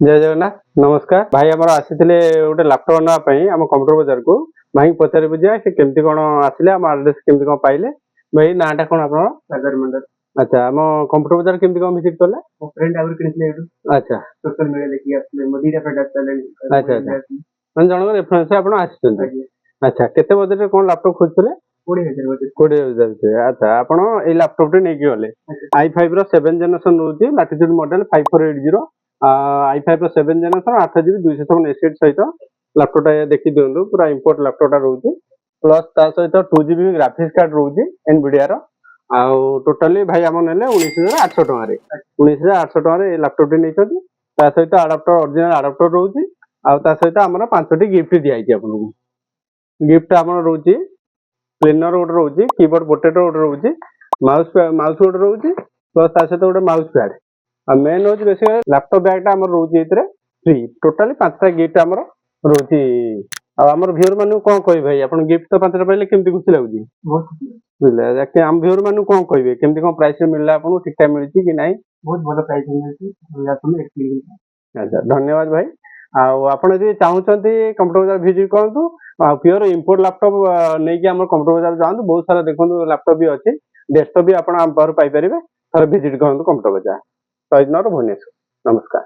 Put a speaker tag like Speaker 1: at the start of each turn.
Speaker 1: जय जगन्नाथ नमस्कार भाई आमर आसीथिले गोटे लैपटॉप ना आम कंप्यूटर बाजार को भाई पचारे बुझे से केमती कौन आसिले आम एड्रेस केमती कौन पाइले भाई नाटा कौन आप
Speaker 2: सागर मंडल।
Speaker 1: अच्छा आम कंप्यूटर बाजार केमती कौन विजिट कले
Speaker 2: ମୋ friend ଆଗରୁ କିଣିଥିଲେ ଏଇଠୁ
Speaker 1: अच्छा
Speaker 2: ସୋସିଆଲ ମିଡିଆ ଦେଖିକି ଆସିଥିଲେ ମୋ ଦିଟା friend ଆସିଥିଲେ
Speaker 1: अच्छा अच्छा ମାନେ ଜଣଙ୍କ ରେଫରେନ୍ସ ଆପଣ ଆସିଛନ୍ତି ଆଚ୍ଛା କେତେ ବଜେଟରେ କଣ ଲାପଟପ୍ ଖୋଜୁଥିଲେ
Speaker 2: 20,000 ବଜେଟ
Speaker 1: 20,000 ଭିତରେ ଆଚ୍ଛା ଆପଣ ଏଇ ଲାପଟପ୍ ଟି ନେଇକି ଗଲେ i5 ର 7 ଜେନେରେସନ ରହୁଛି ଲାଟିଟ୍ୟୁଡ ମଡେଲ 5480 i5 ର 7 ଜେନେରେସନ 8GB 256 ସହିତ ଲାପଟପ୍ ଟା ଦେଖି ଦିଅନ୍ତୁ ପୁରା ଇମ୍ପୋର୍ଟ ଲାପଟପ୍ ଟା ରହୁଛି ପ୍ଲସ୍ ତା ସହିତ 2GB ଗ୍ରାଫିକ୍ସ କାର୍ଡ ରହୁଛି NVIDIA ର ଆଉ ଟୋଟାଲି ଭାଇ ଆମ ନେଲେ 19,800 ଟଙ୍କାରେ 19,800 ଟଙ୍କାରେ ଏ ଲାପଟପ୍ ଟି ନେଇଛନ୍ତି ତା ସହିତ ଆଡାପ୍ଟର ଅରିଜିନାଲ ଆଡାପ୍ଟର ରହୁଛି ଆଉ ତା ସହିତ ଆମର 5ଟି ଗିଫ୍ଟ ଦିଆଯାଇଛି ଆପଣଙ୍କୁ गिफ्ट आमर रोचे प्लेनर गोटे रोचे कीबोर्ड पोटेटो गोटे रोचे माउस गोटे रोचे प्लस ता सहित गोटे माउस पैड आ मेन हूँ बेसिक लैपटॉप बैग टा रोचे फ्री टोटाली 5टा गिफ्ट आमर रोचे आमर भ्यूअर मानू कौन कह भाई आप गिफ्ट तो 5टा पाइले केमती खुशी लगुच बुझे आम भ्यूअर मानू कौन कहे केमती कौन प्राइस मिलला आपको ठीक ठाक मिली कि नहीं
Speaker 2: ବହୁତ ଭଲ ପ୍ରାଇସ୍ ମିଳୁଛି
Speaker 1: अच्छा धन्यवाद भाई ଆପଣ ଯଦି ଚାହୁଁଛନ୍ତି କମ୍ପ୍ୟୁଟର ବଜାର ଭିଜିଟ୍ କରନ୍ତୁ ପ୍ୟୁର ଇମ୍ପୋର୍ଟ ଲାପଟପ୍ ନେଇକି ଆମର କମ୍ପ୍ୟୁଟର ବଜାର ଯାଆନ୍ତୁ ବହୁତ ସାରା ଦେଖନ୍ତୁ ଲାପଟପ୍ ବି ଅଛି ଡେସ୍କଟପ୍ ବି ଆପଣ ଆମ ପାଖରୁ ପାଇପାରିବେ ଥରେ ଭିଜିଟ୍ କରନ୍ତୁ କମ୍ପ୍ୟୁଟର ବଜାର ଶହୀଦ ନଗର ଭୁବନେଶ୍ୱର ନମସ୍କାର।